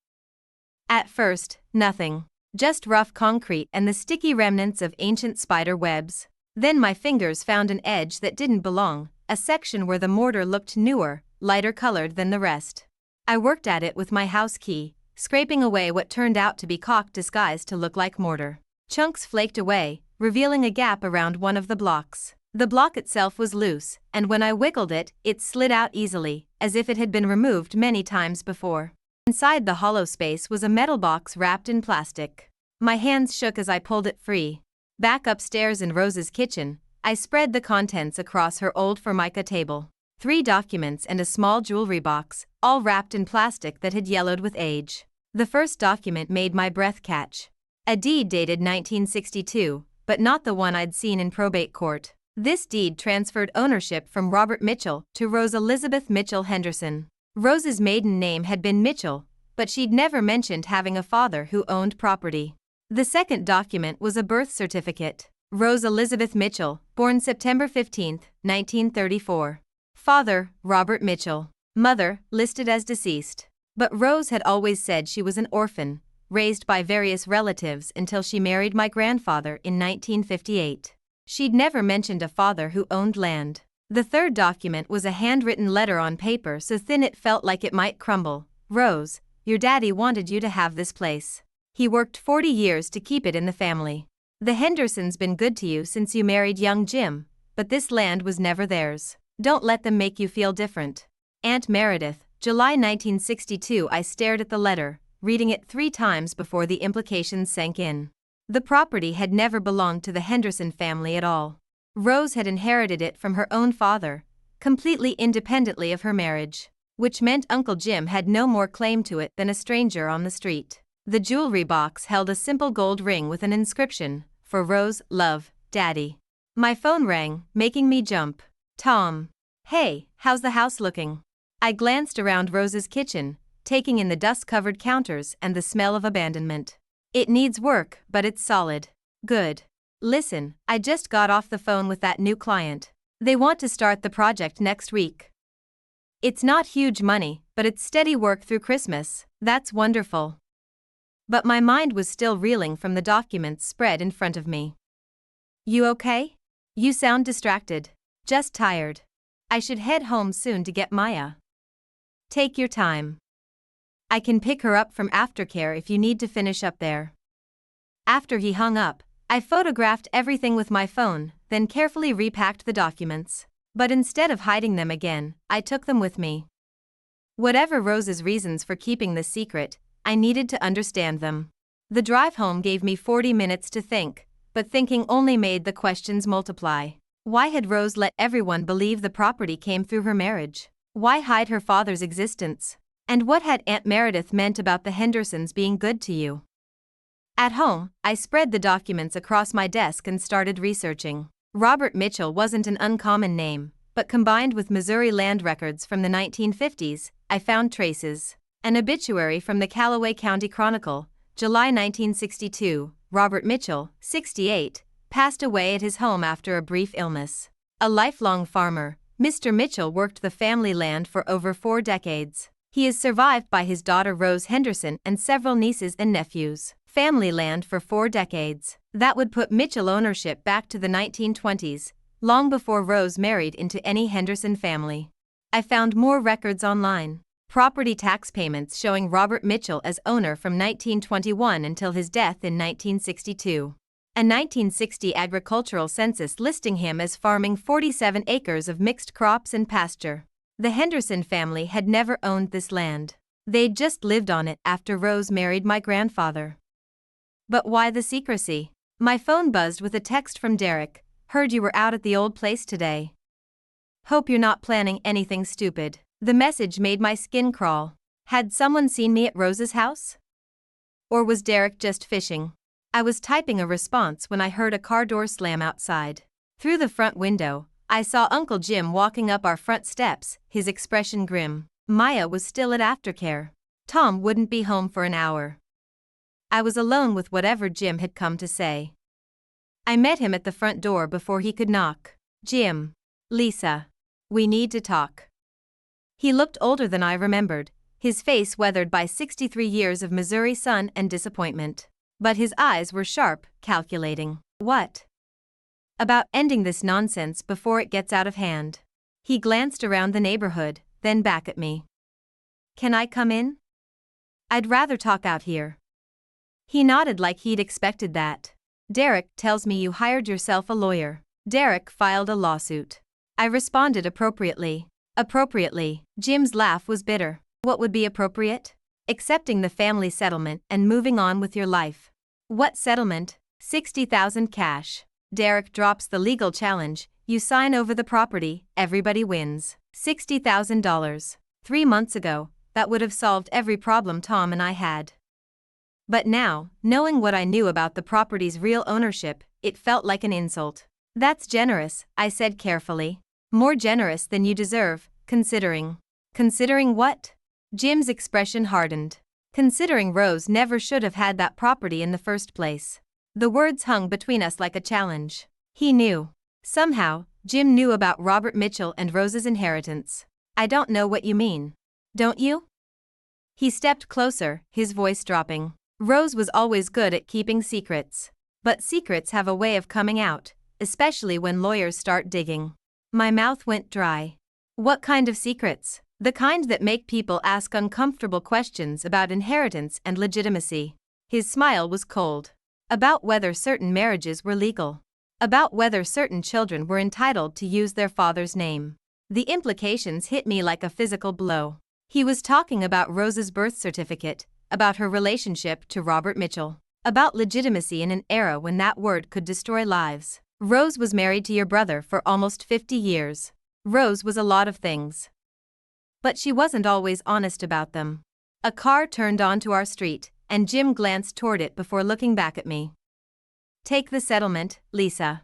At first, nothing. Just rough concrete and the sticky remnants of ancient spider webs. Then my fingers found an edge that didn't belong, a section where the mortar looked newer, lighter colored than the rest. I worked at it with my house key, scraping away what turned out to be caulk disguised to look like mortar. Chunks flaked away, revealing a gap around one of the blocks. The block itself was loose, and when I wiggled it, it slid out easily, as if it had been removed many times before. Inside the hollow space was a metal box wrapped in plastic. My hands shook as I pulled it free. Back upstairs in Rose's kitchen, I spread the contents across her old Formica table. 3 documents and a small jewelry box, all wrapped in plastic that had yellowed with age. The first document made my breath catch. A deed dated 1962, but not the one I'd seen in probate court. This deed transferred ownership from Robert Mitchell to Rose Elizabeth Mitchell Henderson. Rose's maiden name had been Mitchell, but she'd never mentioned having a father who owned property. The second document was a birth certificate. Rose Elizabeth Mitchell, born September 15, 1934. Father, Robert Mitchell. Mother, listed as deceased. But Rose had always said she was an orphan, raised by various relatives until she married my grandfather in 1958. She'd never mentioned a father who owned land. The third document was a handwritten letter on paper so thin it felt like it might crumble. Rose, your daddy wanted you to have this place. He worked 40 years to keep it in the family. The Hendersons been good to you since you married young Jim, but this land was never theirs. Don't let them make you feel different. Aunt Meredith, July 1962. I stared at the letter, reading it 3 times before the implications sank in. The property had never belonged to the Henderson family at all. Rose had inherited it from her own father, completely independently of her marriage, which meant Uncle Jim had no more claim to it than a stranger on the street. The jewelry box held a simple gold ring with an inscription, "For Rose, love, Daddy." My phone rang, making me jump. Tom. Hey, how's the house looking? I glanced around Rose's kitchen, taking in the dust-covered counters and the smell of abandonment. It needs work, but it's solid. Good. Listen, I just got off the phone with that new client. They want to start the project next week. It's not huge money, but it's steady work through Christmas. That's wonderful. But my mind was still reeling from the documents spread in front of me. You okay? You sound distracted. Just tired. I should head home soon to get Maya. Take your time. I can pick her up from aftercare if you need to finish up there. After he hung up, I photographed everything with my phone, then carefully repacked the documents. But instead of hiding them again, I took them with me. Whatever Rose's reasons for keeping this secret, I needed to understand them. The drive home gave me 40 minutes to think, but thinking only made the questions multiply. Why had Rose let everyone believe the property came through her marriage? Why hide her father's existence? And what had Aunt Meredith meant about the Hendersons being good to you? At home, I spread the documents across my desk and started researching. Robert Mitchell wasn't an uncommon name, but combined with Missouri land records from the 1950s, I found traces. An obituary from the Callaway County Chronicle, July 1962, Robert Mitchell, 68, passed away at his home after a brief illness. A lifelong farmer, Mr. Mitchell worked the family land for over 4 decades. He is survived by his daughter Rose Henderson and several nieces and nephews. Family land for 4 decades. That would put Mitchell ownership back to the 1920s, long before Rose married into any Henderson family. I found more records online. Property tax payments showing Robert Mitchell as owner from 1921 until his death in 1962. A 1960 agricultural census listing him as farming 47 acres of mixed crops and pasture. The Henderson family had never owned this land. They'd just lived on it after Rose married my grandfather. But why the secrecy? My phone buzzed with a text from Derek. Heard you were out at the old place today. Hope you're not planning anything stupid. The message made my skin crawl. Had someone seen me at Rose's house? Or was Derek just fishing? I was typing a response when I heard a car door slam outside. Through the front window, I saw Uncle Jim walking up our front steps, his expression grim. Maya was still at aftercare. Tom wouldn't be home for an hour. I was alone with whatever Jim had come to say. I met him at the front door before he could knock. Jim. Lisa. We need to talk. He looked older than I remembered, his face weathered by 63 years of Missouri sun and disappointment. But his eyes were sharp, calculating. What? About ending this nonsense before it gets out of hand. He glanced around the neighborhood, then back at me. Can I come in? I'd rather talk out here. He nodded like he'd expected that. Derek tells me you hired yourself a lawyer. Derek filed a lawsuit. I responded appropriately. Appropriately. Jim's laugh was bitter. What would be appropriate? Accepting the family settlement and moving on with your life. What settlement? $60,000 cash. Derek drops the legal challenge. You sign over the property, everybody wins. $60,000. 3 months ago, that would have solved every problem Tom and I had. But now, knowing what I knew about the property's real ownership, it felt like an insult. That's generous, I said carefully. More generous than you deserve, considering. Considering what? Jim's expression hardened. Considering Rose never should have had that property in the first place. The words hung between us like a challenge. He knew. Somehow, Jim knew about Robert Mitchell and Rose's inheritance. I don't know what you mean. Don't you? He stepped closer, his voice dropping. Rose was always good at keeping secrets. But secrets have a way of coming out, especially when lawyers start digging. My mouth went dry. What kind of secrets? The kind that make people ask uncomfortable questions about inheritance and legitimacy. His smile was cold. About whether certain marriages were legal. About whether certain children were entitled to use their father's name. The implications hit me like a physical blow. He was talking about Rose's birth certificate, about her relationship to Robert Mitchell, about legitimacy in an era when that word could destroy lives. Rose was married to your brother for almost 50 years. Rose was a lot of things. But she wasn't always honest about them. A car turned onto our street, and Jim glanced toward it before looking back at me. Take the settlement, Lisa.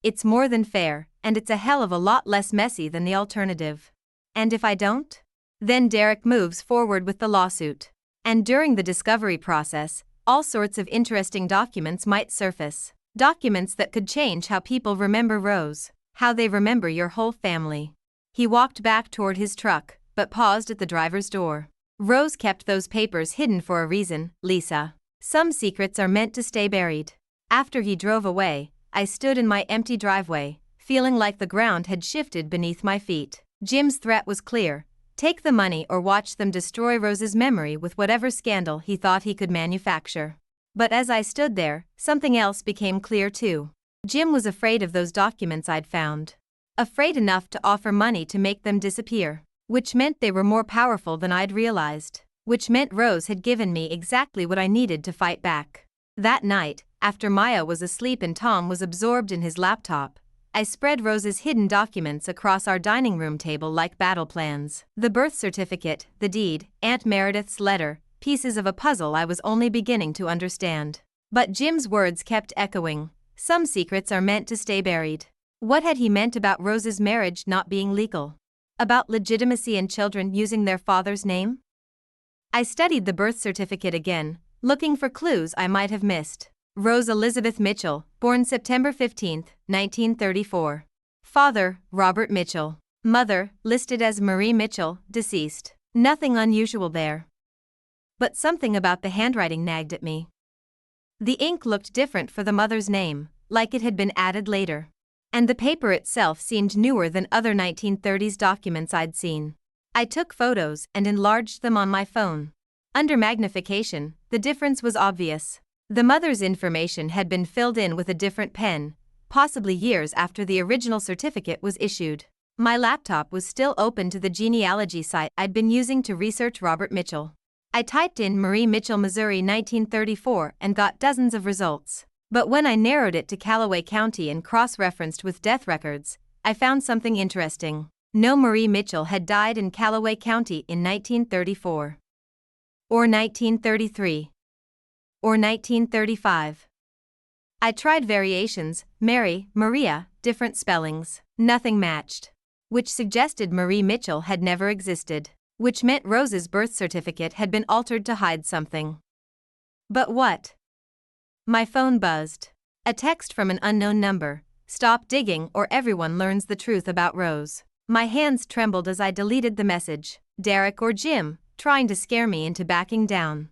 It's more than fair, and it's a hell of a lot less messy than the alternative. And if I don't? Then Derek moves forward with the lawsuit. And during the discovery process, All sorts of interesting documents might surface. Documents that could change how people remember Rose, how they remember your whole family. He walked back toward his truck, but paused at the driver's door. Rose kept those papers hidden for a reason, Lisa. Some secrets are meant to stay buried. After he drove away, I stood in my empty driveway, feeling like the ground had shifted beneath my feet. Jim's threat was clear. Take the money or watch them destroy Rose's memory with whatever scandal he thought he could manufacture. But as I stood there, something else became clear too. Jim was afraid of those documents I'd found. Afraid enough to offer money to make them disappear. Which meant they were more powerful than I'd realized. Which meant Rose had given me exactly what I needed to fight back. That night, after Maya was asleep and Tom was absorbed in his laptop, I spread Rose's hidden documents across our dining room table like battle plans. The birth certificate, the deed, Aunt Meredith's letter, pieces of a puzzle I was only beginning to understand. But Jim's words kept echoing. Some secrets are meant to stay buried. What had he meant about Rose's marriage not being legal? About legitimacy and children using their father's name? I studied the birth certificate again, looking for clues I might have missed. Rose Elizabeth Mitchell, born September 15, 1934. Father, Robert Mitchell. Mother, listed as Marie Mitchell, deceased. Nothing unusual there. But something about the handwriting nagged at me. The ink looked different for the mother's name, like it had been added later. And the paper itself seemed newer than other 1930s documents I'd seen. I took photos and enlarged them on my phone. Under magnification, the difference was obvious. The mother's information had been filled in with a different pen, possibly years after the original certificate was issued. My laptop was still open to the genealogy site I'd been using to research Robert Mitchell. I typed in Marie Mitchell, Missouri 1934 and got dozens of results. But when I narrowed it to Callaway County and cross-referenced with death records, I found something interesting. No Marie Mitchell had died in Callaway County in 1934. Or 1933. Or 1935. I tried variations, Mary, Maria, different spellings. Nothing matched. Which suggested Marie Mitchell had never existed. Which meant Rose's birth certificate had been altered to hide something. But what? My phone buzzed. A text from an unknown number. Stop digging or everyone learns the truth about Rose. My hands trembled as I deleted the message. Derek or Jim, trying to scare me into backing down.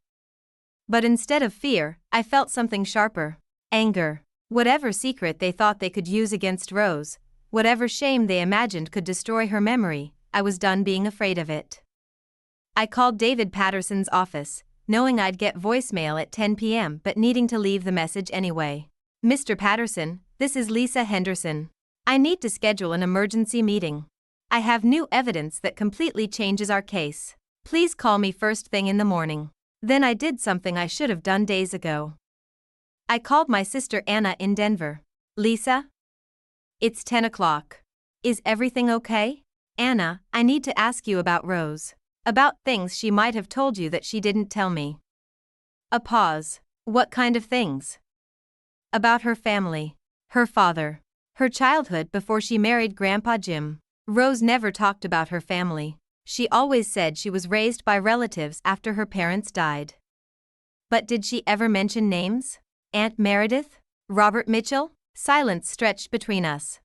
But instead of fear, I felt something sharper. Anger. Whatever secret they thought they could use against Rose, whatever shame they imagined could destroy her memory, I was done being afraid of it. I called David Patterson's office, knowing I'd get voicemail at 10 p.m. but needing to leave the message anyway. Mr. Patterson, this is Lisa Henderson. I need to schedule an emergency meeting. I have new evidence that completely changes our case. Please call me first thing in the morning. Then I did something I should have done days ago. I called my sister Anna in Denver. Lisa? It's 10 o'clock. Is everything okay? Anna, I need to ask you about Rose. About things she might have told you that she didn't tell me. A pause. What kind of things? About her family. Her father. Her childhood before she married Grandpa Jim. Rose never talked about her family. She always said she was raised by relatives after her parents died. But did she ever mention names? Aunt Meredith? Robert Mitchell? Silence stretched between us.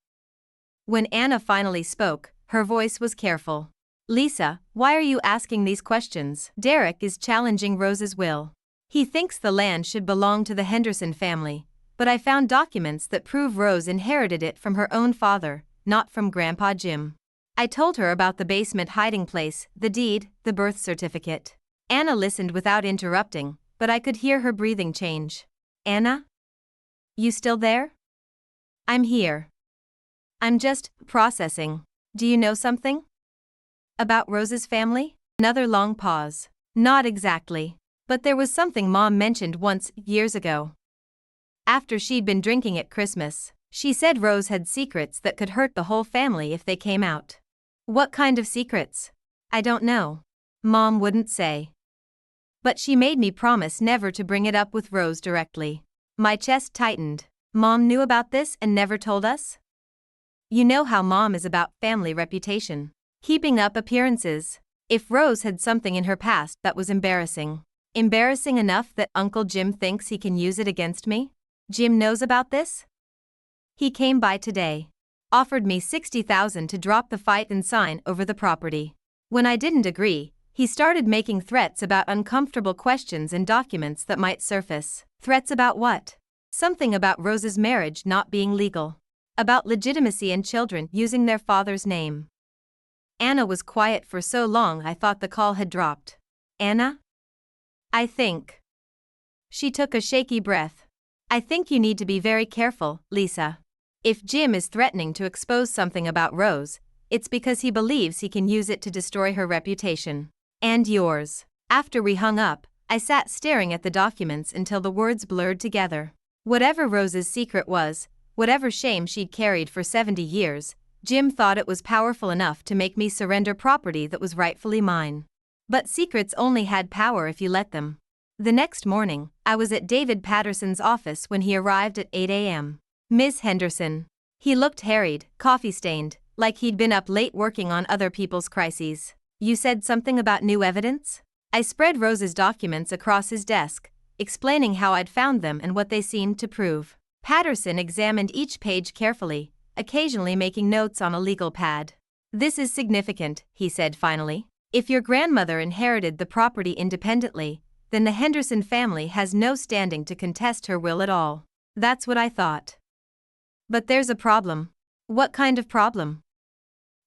When Anna finally spoke, her voice was careful. Lisa, why are you asking these questions? Derek is challenging Rose's will. He thinks the land should belong to the Henderson family, but I found documents that prove Rose inherited it from her own father, not from Grandpa Jim. I told her about the basement hiding place, the deed, the birth certificate. Anna listened without interrupting, but I could hear her breathing change. Anna? You still there? I'm here. I'm just processing. Do you know something? About Rose's family? Another long pause. Not exactly. But there was something Mom mentioned once, years ago. After she'd been drinking at Christmas, she said Rose had secrets that could hurt the whole family if they came out. What kind of secrets? I don't know. Mom wouldn't say. But she made me promise never to bring it up with Rose directly. My chest tightened. Mom knew about this and never told us? You know how Mom is about family reputation. Keeping up appearances. If Rose had something in her past that was embarrassing, Embarrassing enough that Uncle Jim thinks he can use it against me? Jim knows about this? He came by today. Offered me $60,000 to drop the fight and sign over the property. When I didn't agree, he started making threats about uncomfortable questions and documents that might surface. Threats about what? Something about Rose's marriage not being legal. About legitimacy and children using their father's name. Anna was quiet for so long I thought the call had dropped. Anna? I think. She took a shaky breath. I think you need to be very careful, Lisa. If Jim is threatening to expose something about Rose, it's because he believes he can use it to destroy her reputation. And yours. After we hung up, I sat staring at the documents until the words blurred together. Whatever Rose's secret was, whatever shame she'd carried for 70 years, Jim thought it was powerful enough to make me surrender property that was rightfully mine. But secrets only had power if you let them. The next morning, I was at David Patterson's office when he arrived at 8 a.m. Miss Henderson. He looked harried, coffee-stained, like he'd been up late working on other people's crises. You said something about new evidence? I spread Rose's documents across his desk, explaining how I'd found them and what they seemed to prove. Patterson examined each page carefully, occasionally making notes on a legal pad. This is significant, he said finally. If your grandmother inherited the property independently, then the Henderson family has no standing to contest her will at all. That's what I thought. But there's a problem. What kind of problem?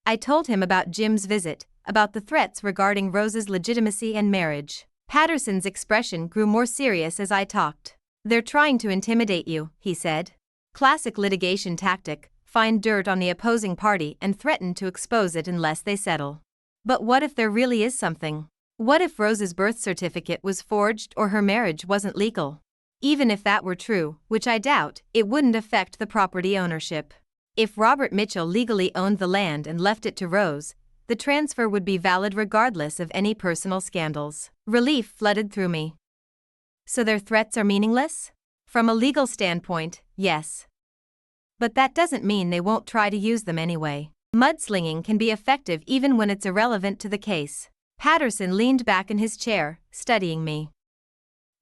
I told him about Jim's visit, about the threats regarding Rose's legitimacy and marriage. Patterson's expression grew more serious as I talked. They're trying to intimidate you, he said. Classic litigation tactic, find dirt on the opposing party and threaten to expose it unless they settle. But what if there really is something? What if Rose's birth certificate was forged or her marriage wasn't legal? Even if that were true, which I doubt, it wouldn't affect the property ownership. If Robert Mitchell legally owned the land and left it to Rose, the transfer would be valid regardless of any personal scandals. Relief flooded through me. So their threats are meaningless? From a legal standpoint, yes. But that doesn't mean they won't try to use them anyway. Mudslinging can be effective even when it's irrelevant to the case. Patterson leaned back in his chair, studying me.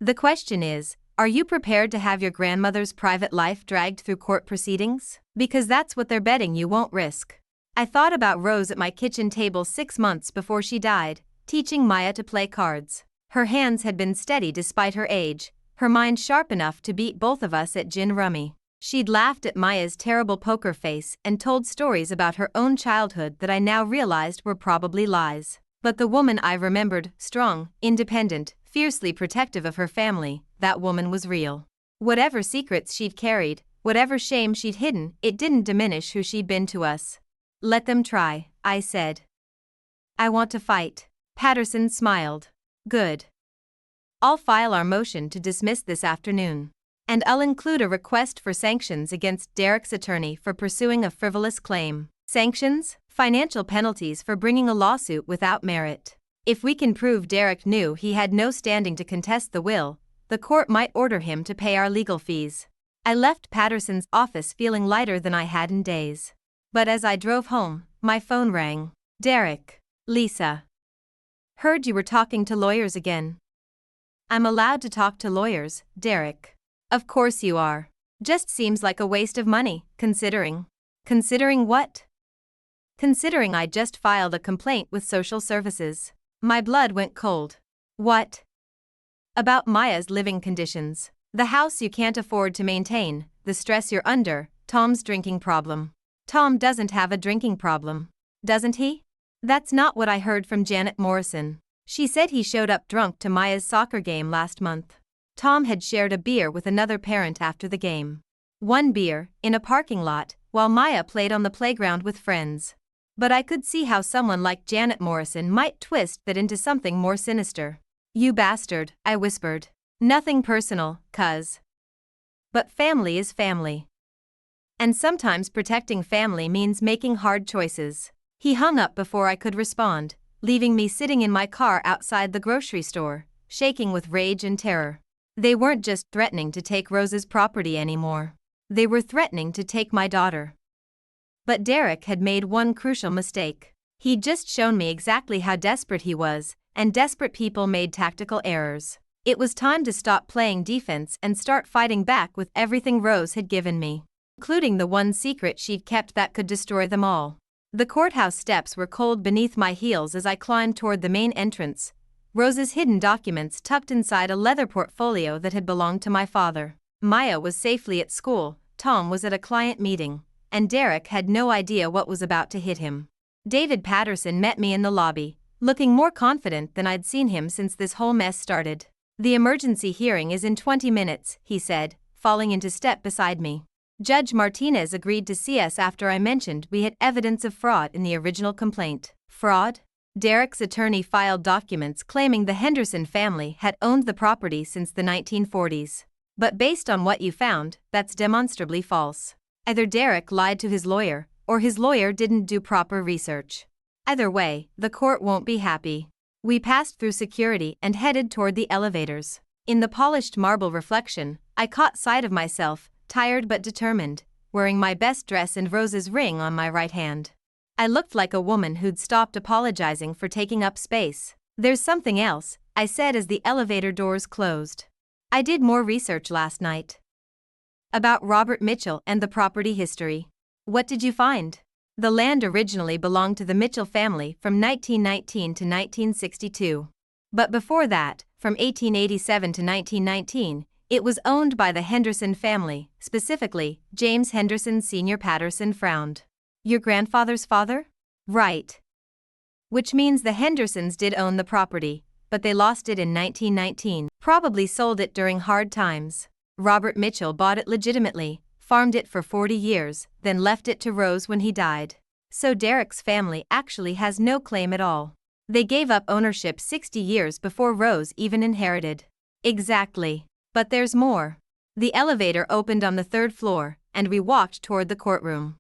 The question is, are you prepared to have your grandmother's private life dragged through court proceedings? Because that's what they're betting you won't risk. I thought about Rose at my kitchen table 6 months before she died, teaching Maya to play cards. Her hands had been steady despite her age, her mind sharp enough to beat both of us at gin rummy. She'd laughed at Maya's terrible poker face and told stories about her own childhood that I now realized were probably lies. But the woman I remembered, strong, independent, fiercely protective of her family, that woman was real. Whatever secrets she'd carried, whatever shame she'd hidden, it didn't diminish who she'd been to us. Let them try, I said. I want to fight. Patterson smiled. Good. I'll file our motion to dismiss this afternoon. And I'll include a request for sanctions against Derek's attorney for pursuing a frivolous claim. Sanctions? Financial penalties for bringing a lawsuit without merit. If we can prove Derek knew he had no standing to contest the will, the court might order him to pay our legal fees. I left Patterson's office feeling lighter than I had in days. But as I drove home, my phone rang. Derek. Lisa. Heard you were talking to lawyers again. I'm allowed to talk to lawyers, Derek. Of course you are. Just seems like a waste of money, considering. Considering what? Considering I just filed a complaint with social services. My blood went cold. What? About Maya's living conditions. The house you can't afford to maintain, the stress you're under, Tom's drinking problem. Tom doesn't have a drinking problem. Doesn't he? That's not what I heard from Janet Morrison. She said he showed up drunk to Maya's soccer game last month. Tom had shared a beer with another parent after the game. One beer, in a parking lot, while Maya played on the playground with friends. But I could see how someone like Janet Morrison might twist that into something more sinister. You bastard, I whispered. Nothing personal, cuz. But family is family. And sometimes protecting family means making hard choices. He hung up before I could respond, leaving me sitting in my car outside the grocery store, shaking with rage and terror. They weren't just threatening to take Rose's property anymore. They were threatening to take my daughter. But Derek had made one crucial mistake. He'd just shown me exactly how desperate he was, and desperate people made tactical errors. It was time to stop playing defense and start fighting back with everything Rose had given me, including the one secret she'd kept that could destroy them all. The courthouse steps were cold beneath my heels as I climbed toward the main entrance, Rose's hidden documents tucked inside a leather portfolio that had belonged to my father. Maya was safely at school, Tom was at a client meeting, and Derek had no idea what was about to hit him. David Patterson met me in the lobby, looking more confident than I'd seen him since this whole mess started. "The emergency hearing is in 20 minutes, he said, falling into step beside me. Judge Martinez agreed to see us after I mentioned we had evidence of fraud in the original complaint. Fraud? Derek's attorney filed documents claiming the Henderson family had owned the property since the 1940s. But based on what you found, that's demonstrably false. Either Derek lied to his lawyer, or his lawyer didn't do proper research. Either way, the court won't be happy." We passed through security and headed toward the elevators. In the polished marble reflection, I caught sight of myself, tired but determined, wearing my best dress and Rose's ring on my right hand. I looked like a woman who'd stopped apologizing for taking up space. "There's something else," I said as the elevator doors closed. "I did more research last night about Robert Mitchell and the property history." "What did you find?" "The land originally belonged to the Mitchell family from 1919 to 1962. But before that, from 1887 to 1919, it was owned by the Henderson family, specifically, James Henderson Sr. Patterson frowned. Your grandfather's father?" "Right. Which means the Hendersons did own the property, but they lost it in 1919, probably sold it during hard times. Robert Mitchell bought it legitimately, farmed it for 40 years, then left it to Rose when he died. So Derek's family actually has no claim at all. They gave up ownership 60 years before Rose even inherited." "Exactly. But there's more." The elevator opened on the 3rd floor, and we walked toward the courtroom.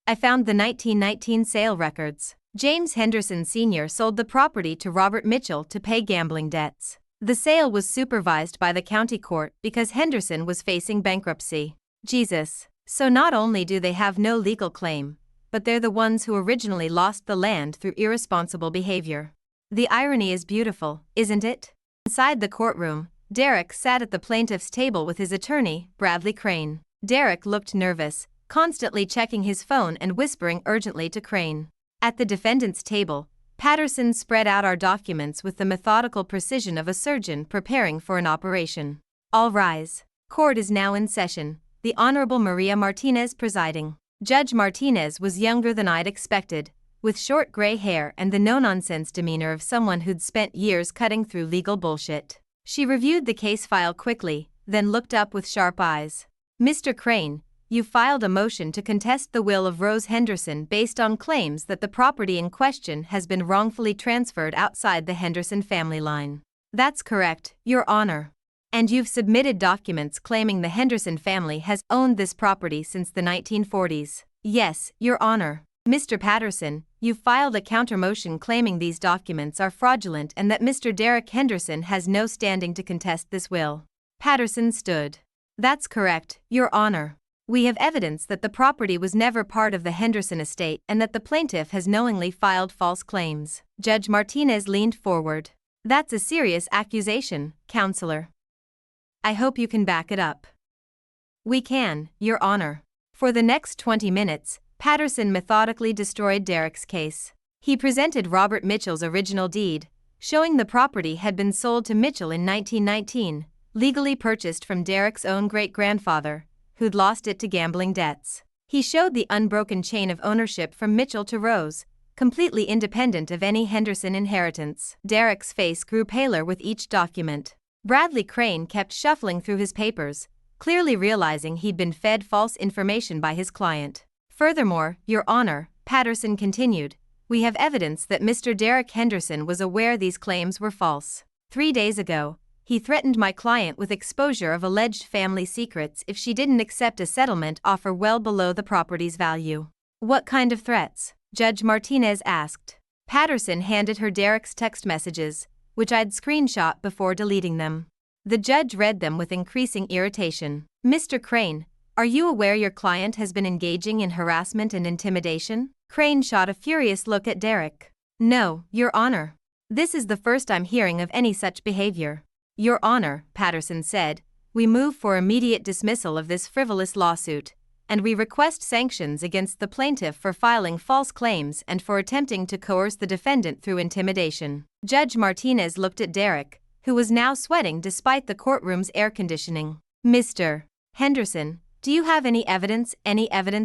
I found the 1919 sale records. James Henderson Sr. sold the property to Robert Mitchell to pay gambling debts. The sale was supervised by the county court because Henderson was facing bankruptcy. Jesus. So not only do they have no legal claim, but they're the ones who originally lost the land through irresponsible behavior. The irony is beautiful, isn't it? Inside the courtroom, Derek sat at the plaintiff's table with his attorney, Bradley Crane. Derek looked nervous, constantly checking his phone and whispering urgently to Crane. At the defendant's table, Patterson spread out our documents with the methodical precision of a surgeon preparing for an operation. "All rise. Court is now in session," the Honorable Maria Martinez presiding. Judge Martinez was younger than I'd expected, with short gray hair and the no-nonsense demeanor of someone who'd spent years cutting through legal bullshit. She reviewed the case file quickly, then looked up with sharp eyes. "Mr. Crane, you filed a motion to contest the will of Rose Henderson based on claims that the property in question has been wrongfully transferred outside the Henderson family line." "That's correct, Your Honor. And you've submitted documents claiming the Henderson family has owned this property since the 1940s. "Yes, Your Honor." "Mr. Patterson, you've filed a counter-motion claiming these documents are fraudulent and that Mr. Derek Henderson has no standing to contest this will." Patterson stood. "That's correct, Your Honor. We have evidence that the property was never part of the Henderson estate and that the plaintiff has knowingly filed false claims." Judge Martinez leaned forward. "That's a serious accusation, Counselor. I hope you can back it up." "We can, Your Honor." For the next 20 minutes, Patterson methodically destroyed Derek's case. He presented Robert Mitchell's original deed, showing the property had been sold to Mitchell in 1919, legally purchased from Derek's own great-grandfather, who'd lost it to gambling debts. He showed the unbroken chain of ownership from Mitchell to Rose, completely independent of any Henderson inheritance. Derek's face grew paler with each document. Bradley Crane kept shuffling through his papers, clearly realizing he'd been fed false information by his client. "Furthermore, Your Honor," Patterson continued, "we have evidence that Mr. Derek Henderson was aware these claims were false. 3 days ago, he threatened my client with exposure of alleged family secrets if she didn't accept a settlement offer well below the property's value." "What kind of threats?" Judge Martinez asked. Patterson handed her Derek's text messages, which I'd screenshot before deleting them. The judge read them with increasing irritation. "Mr. Crane, are you aware your client has been engaging in harassment and intimidation?" Crane shot a furious look at Derek. "No, Your Honor. This is the first I'm hearing of any such behavior." Your Honor, Patterson said, we move for immediate dismissal of this frivolous lawsuit, and we request sanctions against the plaintiff for filing false claims and for attempting to coerce the defendant through intimidation. Judge Martinez looked at Derek, who was now sweating despite the courtroom's air conditioning. Mr. Henderson, do you have any evidence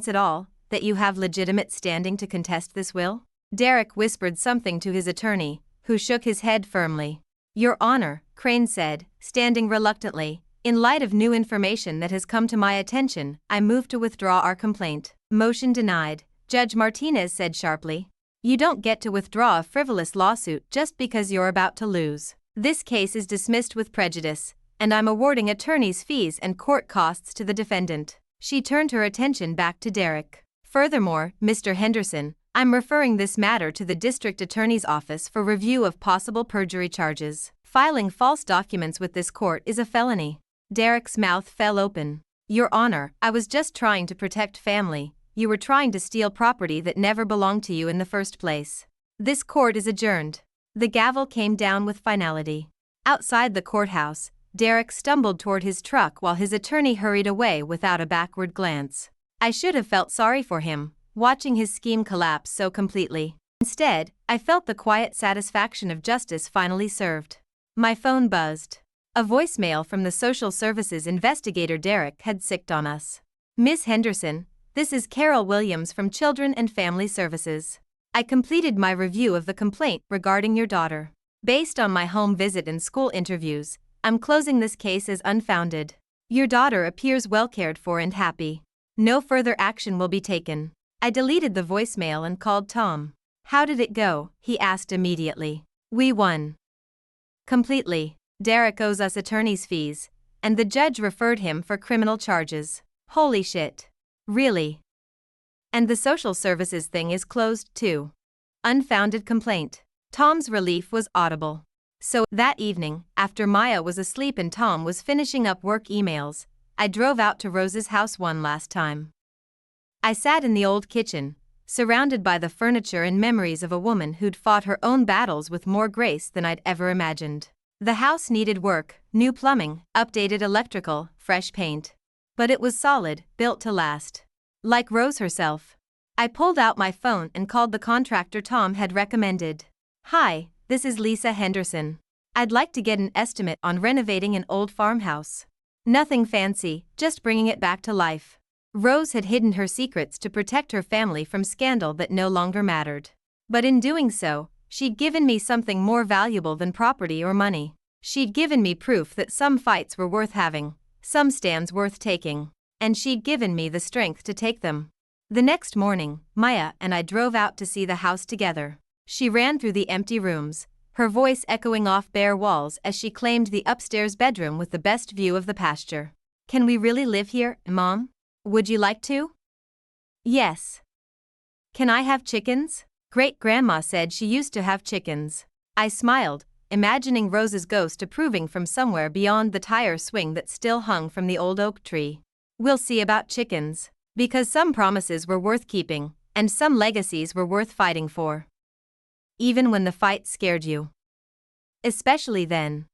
at all, that you have legitimate standing to contest this will? Derek whispered something to his attorney, who shook his head firmly. Your Honor, Crane said, standing reluctantly, in light of new information that has come to my attention, I move to withdraw our complaint. Motion denied, Judge Martinez said sharply. You don't get to withdraw a frivolous lawsuit just because you're about to lose. This case is dismissed with prejudice, and I'm awarding attorney's fees and court costs to the defendant. She turned her attention back to Derek. Furthermore, Mr. Henderson, I'm referring this matter to the district attorney's office for review of possible perjury charges. Filing false documents with this court is a felony. Derek's mouth fell open. Your Honor, I was just trying to protect family. You were trying to steal property that never belonged to you in the first place. This court is adjourned. The gavel came down with finality. Outside the courthouse, Derek stumbled toward his truck while his attorney hurried away without a backward glance. I should have felt sorry for him, watching his scheme collapse so completely. Instead, I felt the quiet satisfaction of justice finally served. My phone buzzed. A voicemail from the social services investigator. Derek had sicked on us. Miss Henderson, this is Carol Williams from Children and Family Services. I completed my review of the complaint regarding your daughter. Based on my home visit and school interviews, I'm closing this case as unfounded. Your daughter appears well cared for and happy. No further action will be taken. I deleted the voicemail and called Tom. How did it go? He asked immediately. We won. Completely. Derek owes us attorney's fees, and the judge referred him for criminal charges. Holy shit. Really? And the social services thing is closed too. Unfounded complaint. Tom's relief was audible. So, that evening, after Maya was asleep and Tom was finishing up work emails, I drove out to Rose's house one last time. I sat in the old kitchen, surrounded by the furniture and memories of a woman who'd fought her own battles with more grace than I'd ever imagined. The house needed work, new plumbing, updated electrical, fresh paint. But it was solid, built to last. Like Rose herself. I pulled out my phone and called the contractor Tom had recommended. Hi, this is Lisa Henderson. I'd like to get an estimate on renovating an old farmhouse. Nothing fancy, just bringing it back to life. Rose had hidden her secrets to protect her family from scandal that no longer mattered. But in doing so, she'd given me something more valuable than property or money. She'd given me proof that some fights were worth having, some stands worth taking, and she'd given me the strength to take them. The next morning, Maya and I drove out to see the house together. She ran through the empty rooms, her voice echoing off bare walls as she claimed the upstairs bedroom with the best view of the pasture. Can we really live here, Mom? Would you like to? Yes. Can I have chickens? Great-grandma said she used to have chickens. I smiled, imagining Rose's ghost approving from somewhere beyond the tire swing that still hung from the old oak tree. We'll see about chickens. Because some promises were worth keeping, and some legacies were worth fighting for. Even when the fight scared you. Especially then.